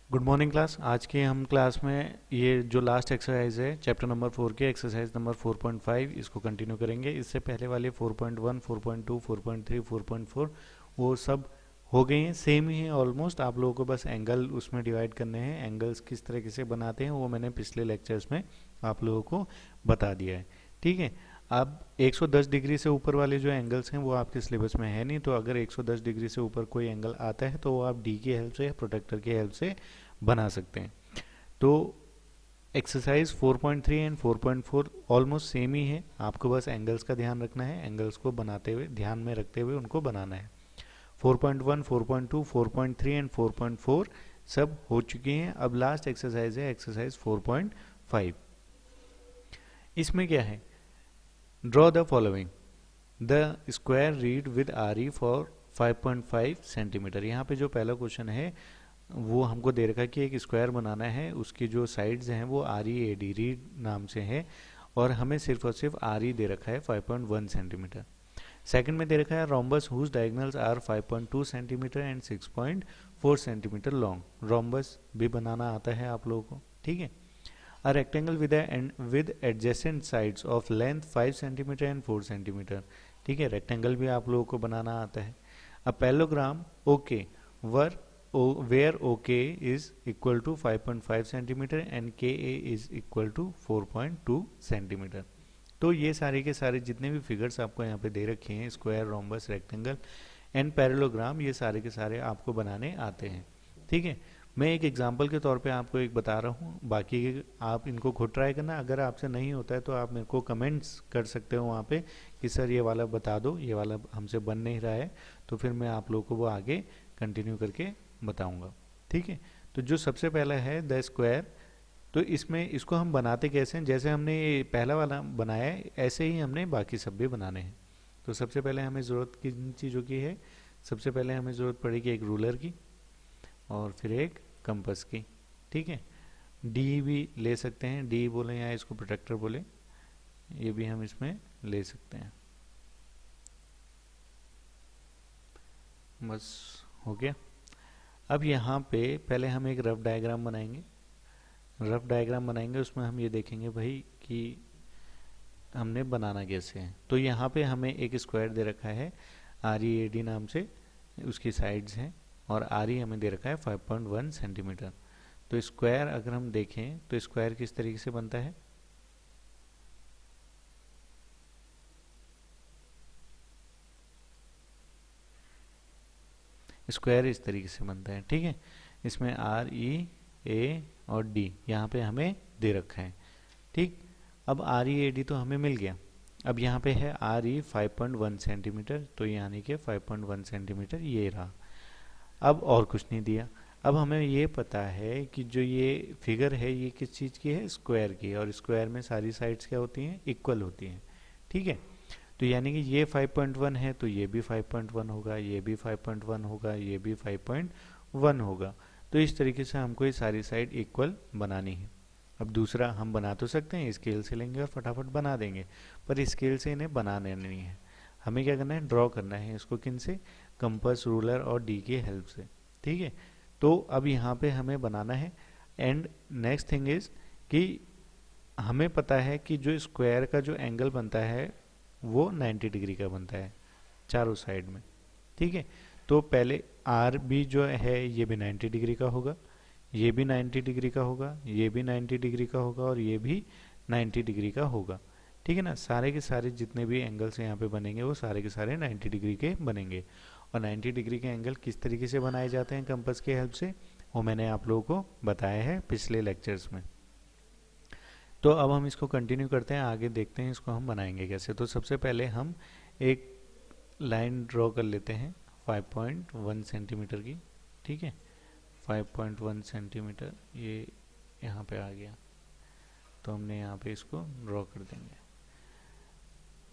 Good morning class. आज के हम क्लास में ये जो लास्ट एक्सरसाइज है चैप्टर नंबर 4 के एक्सरसाइज नंबर 4.5 इसको कंटिन्यू करेंगे। इससे पहले वाले 4.1, 4.2, 4.3, 4.4 वो सब हो गए हैं, सेम ही है ऑलमोस्ट। आप लोगों को बस एंगल उसमें डिवाइड करने हैं। एंगल्स किस तरीके से बनाते हैं वो मैंने पिछले लेक्चर्स में आप लोगों को बता दिया है। ठीक है। अब 110 डिग्री से ऊपर वाले जो एंगल्स हैं वो आपके सिलेबस में है नहीं, तो अगर 110 डिग्री से ऊपर कोई एंगल आता है तो वो आप डी की हेल्प से या प्रोटेक्टर की हेल्प से बना सकते हैं। तो एक्सरसाइज 4.3 एंड 4.4 ऑलमोस्ट सेम ही है। आपको बस एंगल्स का ध्यान रखना है, एंगल्स को बनाते हुए ध्यान में रखते हुए उनको बनाना है। 4.1, 4.2, 4.3 एंड 4.4 सब हो चुकी हैं। अब लास्ट एक्सरसाइज है एक्सरसाइज 4.5। इसमें क्या है, draw the following the square read with R E for 5.5 centimetre. यहाँ पे जो पहला क्वेश्चन है वो हमको दे रखा है कि एक स्क्वायर बनाना है, उसकी जो साइड्स हैं वो R E A D read नाम से है, और हमें सिर्फ और सिर्फ आर ई दे रखा है 5.1 सेंटीमीटर। सेकंड में दे रखा है rhombus whose diagonals are 5.2 centimetre and 6.4 centimetre long. Rhombus भी बनाना आता है आप लोगों को, ठीक है। A rectangle with adjacent sides of length 5 centimetre and 4 centimetre. ठीक है, रेक्टेंगल भी आप लोगों को बनाना आता है। A parallelogram okay were where OK is equal to 5.5 centimetre and KA is equal to 4.2 centimetre. तो ये सारे के सारे जितने भी फिगर्स आपको यहाँ पे दे रखे हैं, square, rhombus, rectangle and parallelogram, ये सारे के सारे आपको बनाने आते हैं। ठीक है। मैं एक एग्जांपल के तौर पे आपको एक बता रहा हूँ, बाकी आप इनको खुद ट्राई करना। अगर आपसे नहीं होता है तो आप मेरे को कमेंट्स कर सकते हो वहाँ पे कि सर ये वाला बता दो, ये वाला हमसे बन नहीं रहा है, तो फिर मैं आप लोगों को वो आगे कंटिन्यू करके बताऊंगा। ठीक है। तो जो सबसे पहला है द स्क्वायर, तो इसमें इसको हम बनाते कैसे हैं, जैसे हमने ये पहला वाला बनाया है ऐसे ही हमने बाकी सब भी बनाने हैं। तो सबसे पहले हमें ज़रूरत किन चीज़ों की है, सबसे पहले हमें ज़रूरत पड़ेगी एक रूलर की और फिर एक कंपास की। ठीक है। डी भी ले सकते हैं, डी बोले या इसको प्रोटेक्टर बोले, ये भी हम इसमें ले सकते हैं। बस हो गया। अब यहाँ पे पहले हम एक रफ डायग्राम बनाएंगे। रफ डायग्राम बनाएंगे उसमें हम ये देखेंगे भाई कि हमने बनाना कैसे है। तो यहाँ पे हमें एक स्क्वायर दे रखा है आर ई ए डी नाम से, उसकी साइड्स हैं, और आर ई हमें दे रखा है 5.1 सेंटीमीटर। तो स्क्वायर अगर हम देखें तो स्क्वायर किस तरीके से बनता है, स्क्वायर इस तरीके से बनता है। ठीक है। इसमें आर ई ए और डी यहाँ पे हमें दे रखा है। ठीक। अब आर ई ए डी तो हमें मिल गया। अब यहाँ पे है आर ई 5.1 सेंटीमीटर, तो यानी कि 5.1 सेंटीमीटर ये रहा। अब और कुछ नहीं दिया। अब हमें ये पता है कि जो ये फिगर है ये किस चीज़ की है, स्क्वायर की है, और स्क्वायर में सारी साइड्स क्या होती हैं, इक्वल होती हैं। ठीक है। तो यानी कि ये 5.1 है तो ये भी 5.1 होगा, ये भी 5.1 होगा, ये भी 5.1 होगा। तो इस तरीके से हमको ये सारी साइड इक्वल बनानी है। अब दूसरा हम बना तो सकते हैं, स्केल से लेंगे और फटाफट बना देंगे, पर स्केल से इन्हें बनाने नहीं है। हमें क्या करना है, ड्रॉ करना है इसको। किन से, कंपास, रूलर और डी की हेल्प से। ठीक है। तो अब यहाँ पे हमें बनाना है। एंड नेक्स्ट थिंग इज कि हमें पता है कि जो स्क्वायर का जो एंगल बनता है वो 90 डिग्री का बनता है चारों साइड में। ठीक है। तो पहले आर भी जो है ये भी 90 डिग्री का होगा, ये भी 90 डिग्री का होगा, ये भी 90 डिग्री का होगा, और ये भी 90 डिग्री का होगा। ठीक है ना। सारे के सारे जितने भी एंगल्स यहाँ पे बनेंगे वो सारे के सारे 90 डिग्री के बनेंगे। और 90 डिग्री के एंगल किस तरीके से बनाए जाते हैं कंपास के हेल्प से, वो मैंने आप लोगों को बताया है पिछले लेक्चर्स में। तो अब हम इसको कंटिन्यू करते हैं, आगे देखते हैं इसको हम बनाएंगे कैसे। तो सबसे पहले हम एक लाइन ड्रॉ कर लेते हैं 5.1 सेंटीमीटर की। ठीक है। 5.1 सेंटीमीटर ये यहाँ पे आ गया, तो हमने यहाँ पे इसको ड्रॉ कर देंगे।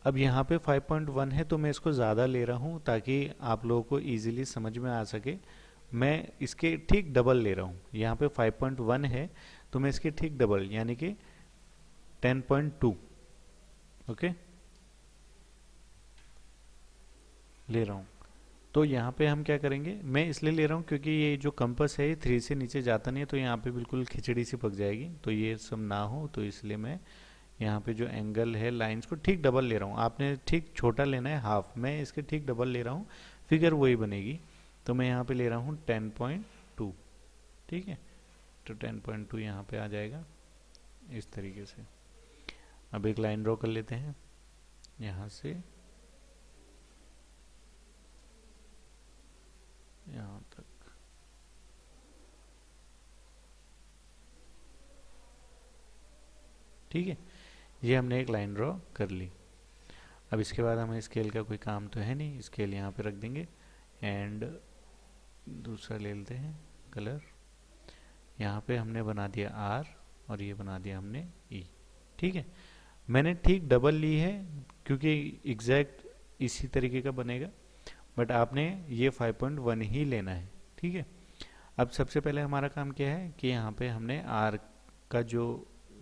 अब यहाँ पे 5.1 है तो मैं इसको ज़्यादा ले रहा हूँ ताकि आप लोगों को इजीली समझ में आ सके। मैं इसके ठीक डबल ले रहा हूँ। यहाँ पे 5.1 है तो मैं इसके ठीक डबल यानी कि 10.2 ओके ले रहा हूँ। तो यहाँ पे हम क्या करेंगे, मैं इसलिए ले रहा हूँ क्योंकि ये जो कंपास है ये 3 से नीचे जाता नहीं है, तो यहाँ पे बिल्कुल खिचड़ी सी पक जाएगी, तो ये सब ना हो, तो इसलिए मैं यहाँ पे जो एंगल है लाइंस को ठीक डबल ले रहा हूँ। आपने ठीक छोटा लेना है हाफ, मैं इसके ठीक डबल ले रहा हूँ, फिगर वही बनेगी। तो मैं यहाँ पे ले रहा हूँ 10.2, ठीक है। तो 10.2 यहाँ पे आ जाएगा इस तरीके से। अब एक लाइन ड्रॉ कर लेते हैं यहाँ से यहाँ तक, ठीक है। ये हमने एक लाइन ड्रॉ कर ली। अब इसके बाद हमें स्केल का कोई काम तो है नहीं, स्केल यहाँ पे रख देंगे एंड दूसरा ले लेते हैं कलर। यहाँ पे हमने बना दिया आर और ये बना दिया हमने ई, ठीक है। मैंने ठीक डबल ली है क्योंकि एग्जैक्ट इसी तरीके का बनेगा, बट आपने ये 5.1 ही लेना है, ठीक है। अब सबसे पहले हमारा काम क्या है कि यहाँ पे हमने आर का जो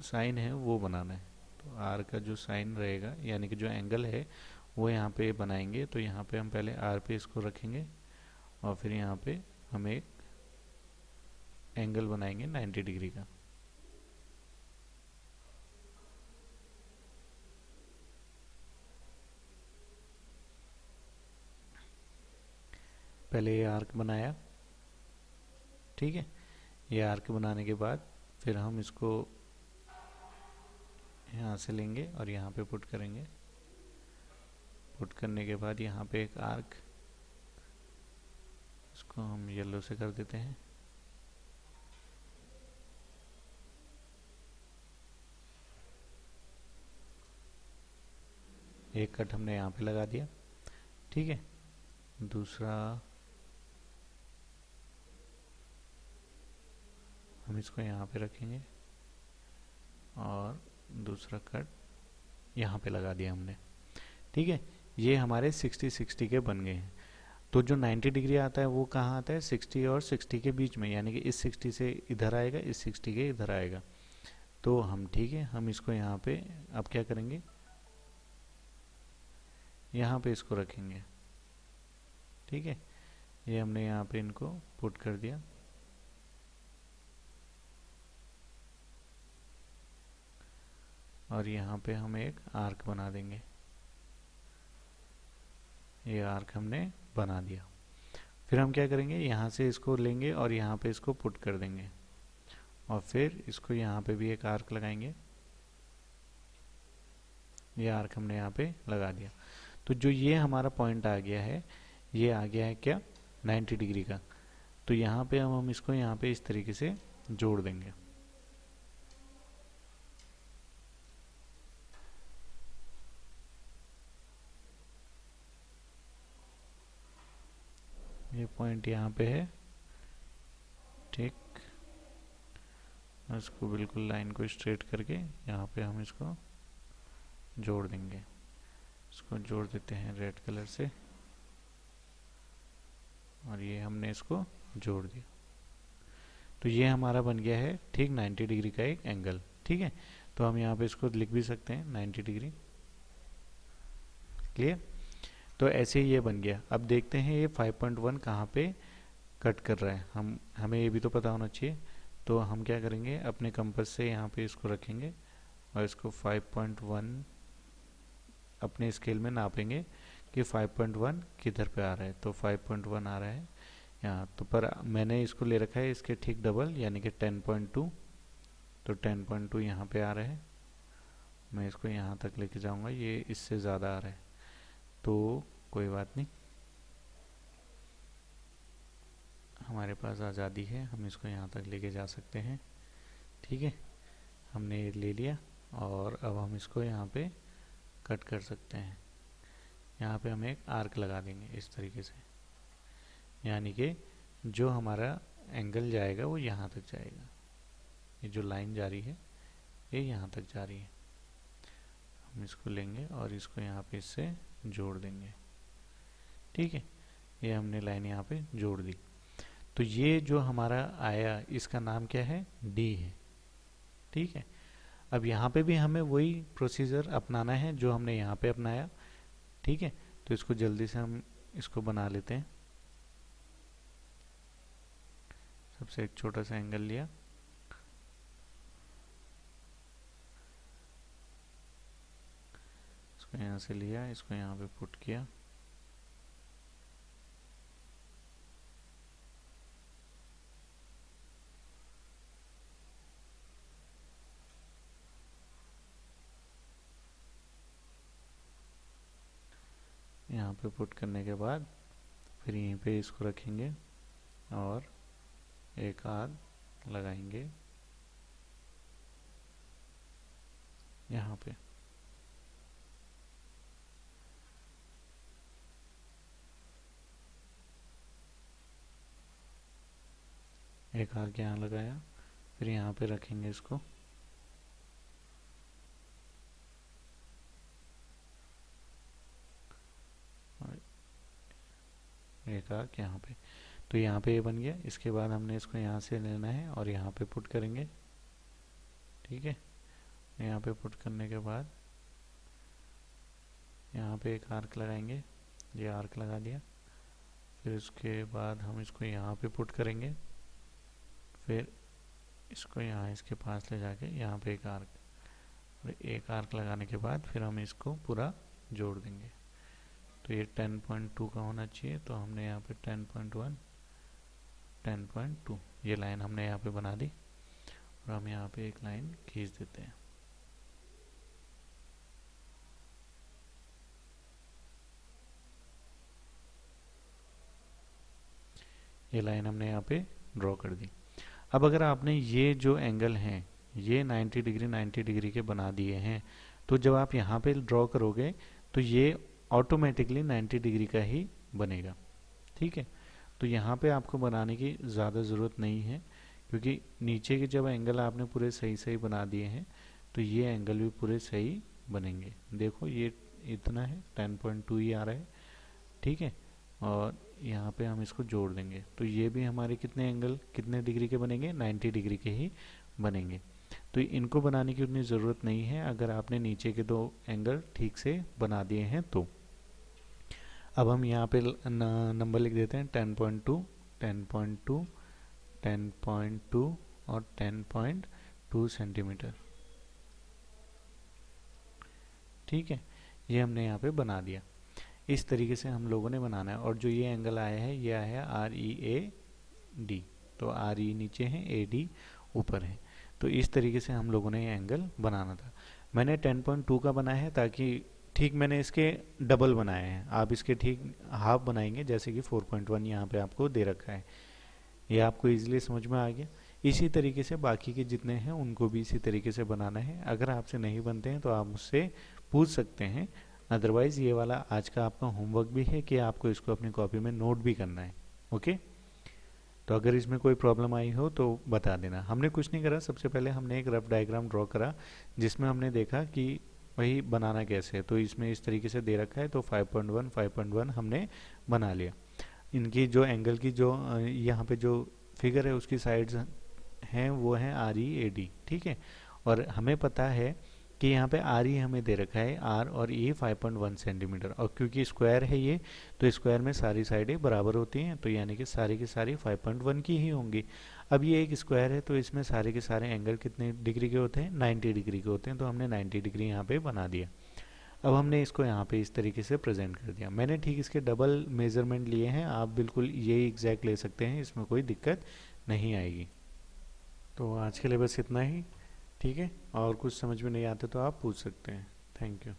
साइन है वो बनाना है। तो आर का जो साइन रहेगा यानी कि जो एंगल है वो यहाँ पे बनाएंगे। तो यहाँ पे हम पहले आर पे इसको रखेंगे और फिर यहाँ पे हम एक एंगल बनाएंगे 90 डिग्री का। पहले ये आर्क बनाया, ठीक है। ये आर्क बनाने के बाद फिर हम इसको यहाँ से लेंगे और यहाँ पे पुट करेंगे। पुट करने के बाद यहाँ पे एक आर्क, इसको हम येलो से कर देते हैं। एक कट हमने यहाँ पे लगा दिया, ठीक है। दूसरा हम इसको यहाँ पे रखेंगे और दूसरा कट यहाँ पे लगा दिया हमने, ठीक है। ये हमारे 60-60 के बन गए हैं। तो जो 90 डिग्री आता है वो कहाँ आता है, 60 और 60 के बीच में, यानी कि इस 60 से इधर आएगा, इस 60 के इधर आएगा। तो हम ठीक है, हम इसको यहाँ पे अब क्या करेंगे, यहाँ पे इसको रखेंगे, ठीक है। ये हमने यहाँ पे इनको पुट कर दिया और यहाँ पे हम एक आर्क बना देंगे। ये आर्क हमने बना दिया। फिर हम क्या करेंगे, यहाँ से इसको लेंगे और यहाँ पे इसको पुट कर देंगे और फिर इसको यहाँ पे भी एक आर्क लगाएंगे। ये आर्क हमने यहाँ पे लगा दिया। तो जो ये हमारा पॉइंट आ गया है, ये आ गया है क्या, 90 डिग्री का। तो यहाँ पे हम इसको यहाँ पे इस तरीके से जोड़ देंगे। ये पॉइंट यहाँ पे है, ठीक। इसको बिल्कुल लाइन को स्ट्रेट करके यहाँ पे हम इसको जोड़ देंगे। इसको जोड़ देते हैं रेड कलर से और ये हमने इसको जोड़ दिया। तो ये हमारा बन गया है ठीक 90 डिग्री का एक एंगल, ठीक है। तो हम यहाँ पे इसको लिख भी सकते हैं 90 डिग्री, क्लियर। तो ऐसे ही ये बन गया। अब देखते हैं ये 5.1 कहाँ पे कट कर रहा है, हमें ये भी तो पता होना चाहिए। तो हम क्या करेंगे, अपने कंपास से यहाँ पे इसको रखेंगे और इसको 5.1 अपने स्केल में नापेंगे कि 5.1 किधर पे आ रहा है। तो 5.1 आ रहा है यहाँ, तो पर मैंने इसको ले रखा है इसके ठीक डबल यानी कि 10.2। तो 10.2 यहाँ पे आ रहा है, मैं इसको यहाँ तक लेके जाऊँगा, ये इससे ज़्यादा आ रहा है तो कोई बात नहीं, हमारे पास आज़ादी है, हम इसको यहाँ तक लेके जा सकते हैं, ठीक है। हमने ये ले लिया और अब हम इसको यहाँ पे कट कर सकते हैं। यहाँ पे हम एक आर्क लगा देंगे इस तरीके से, यानी कि जो हमारा एंगल जाएगा वो यहाँ तक जाएगा। ये जो लाइन जा रही है ये यहाँ तक जा रही है। हम इसको लेंगे और इसको यहाँ पे इससे जोड़ देंगे, ठीक है। ये हमने लाइन यहाँ पे जोड़ दी। तो ये जो हमारा आया इसका नाम क्या है, डी है, ठीक है। अब यहाँ पे भी हमें वही प्रोसीजर अपनाना है जो हमने यहाँ पे अपनाया, ठीक है। तो इसको जल्दी से हम इसको बना लेते हैं। सबसे एक छोटा सा एंगल लिया, इसको यहाँ से लिया, इसको यहाँ पे पुट किया, यहाँ पे पुट करने के बाद फिर यहीं पे इसको रखेंगे और एक आर्क लगाएंगे यहाँ पे। एक आर्क यहाँ लगाया, फिर यहाँ पे रखेंगे इसको, एक आर्क यहाँ पे। तो यहाँ पे ये बन गया। इसके बाद हमने इसको यहाँ से लेना है और यहाँ पे पुट करेंगे, ठीक है। यहाँ पे पुट करने के बाद यहाँ पे एक आर्क लगाएंगे, ये आर्क लगा दिया। फिर उसके बाद हम इसको यहाँ पे पुट करेंगे, फिर इसको यहाँ इसके पास ले जाके यहाँ पे एक आर्क, और एक आर्क लगाने के बाद फिर हम इसको पूरा जोड़ देंगे। तो ये 10.2 का होना चाहिए, तो हमने यहाँ पे 10.1, 10.2 ये लाइन हमने यहाँ पे बना दी और हम यहाँ पे एक लाइन खींच देते हैं। ये लाइन हमने यहाँ पे ड्रॉ कर दी। अब अगर आपने ये जो एंगल हैं ये 90 डिग्री 90 डिग्री के बना दिए हैं, तो जब आप यहाँ पे ड्रॉ करोगे तो ये ऑटोमेटिकली 90 डिग्री का ही बनेगा, ठीक है। तो यहाँ पे आपको बनाने की ज़्यादा ज़रूरत नहीं है, क्योंकि नीचे के जब एंगल आपने पूरे सही सही बना दिए हैं तो ये एंगल भी पूरे सही बनेंगे। देखो ये इतना है, 10.2 ही आ रहा है, ठीक है। और यहाँ पे हम इसको जोड़ देंगे तो ये भी हमारे कितने एंगल कितने डिग्री के बनेंगे, 90 डिग्री के ही बनेंगे। तो इनको बनाने की उतनी ज़रूरत नहीं है अगर आपने नीचे के दो एंगल ठीक से बना दिए हैं तो। अब हम यहाँ पे नंबर लिख देते हैं 10.2, 10.2, 10.2 और 10.2 सेंटीमीटर, ठीक है। ये हमने यहाँ पे बना दिया। इस तरीके से हम लोगों ने बनाना है। और जो ये एंगल आया है ये आया है READ, तो RE नीचे है, AD ऊपर है। तो इस तरीके से हम लोगों ने ये एंगल बनाना था। मैंने 10.2 का बनाया है ताकि ठीक मैंने इसके डबल बनाए हैं, आप इसके ठीक हाफ बनाएंगे, जैसे कि 4.1 यहाँ पे आपको दे रखा है। ये आपको इजीली समझ में आ गया। इसी तरीके से बाकी के जितने हैं उनको भी इसी तरीके से बनाना है। अगर आपसे नहीं बनते हैं तो आप मुझसे पूछ सकते हैं, अदरवाइज़ ये वाला आज का आपका होमवर्क भी है कि आपको इसको अपनी कॉपी में नोट भी करना है, ओके। तो अगर इसमें कोई प्रॉब्लम आई हो तो बता देना। हमने कुछ नहीं करा, सबसे पहले हमने एक रफ डायग्राम ड्रॉ करा जिसमें हमने देखा कि वही बनाना कैसे है। तो इसमें इस तरीके से दे रखा है, तो 5.1 5.1 हमने बना लिया। इनकी जो एंगल की जो यहाँ पे जो फिगर है उसकी साइड्स हैं वो हैं READ, ठीक है। और हमें पता है कि यहाँ पे RE हमें दे रखा है R और E 5.1 सेंटीमीटर, और क्योंकि स्क्वायर है ये तो स्क्वायर में सारी साइडें बराबर होती हैं, तो यानी कि सारी की सारी 5.1 की ही होंगी। अब ये एक स्क्वायर है तो इसमें सारे के सारे एंगल कितने डिग्री के होते हैं, 90 डिग्री के होते हैं, तो हमने 90 डिग्री यहाँ पे बना दिया। अब हमने इसको यहाँ पे इस तरीके से प्रेजेंट कर दिया। मैंने ठीक इसके डबल मेजरमेंट लिए हैं, आप बिल्कुल यही एग्जैक्ट ले सकते हैं, इसमें कोई दिक्कत नहीं आएगी। तो आज के लिए बस इतना ही, ठीक है। और कुछ समझ में नहीं आते तो आप पूछ सकते हैं। Thank you.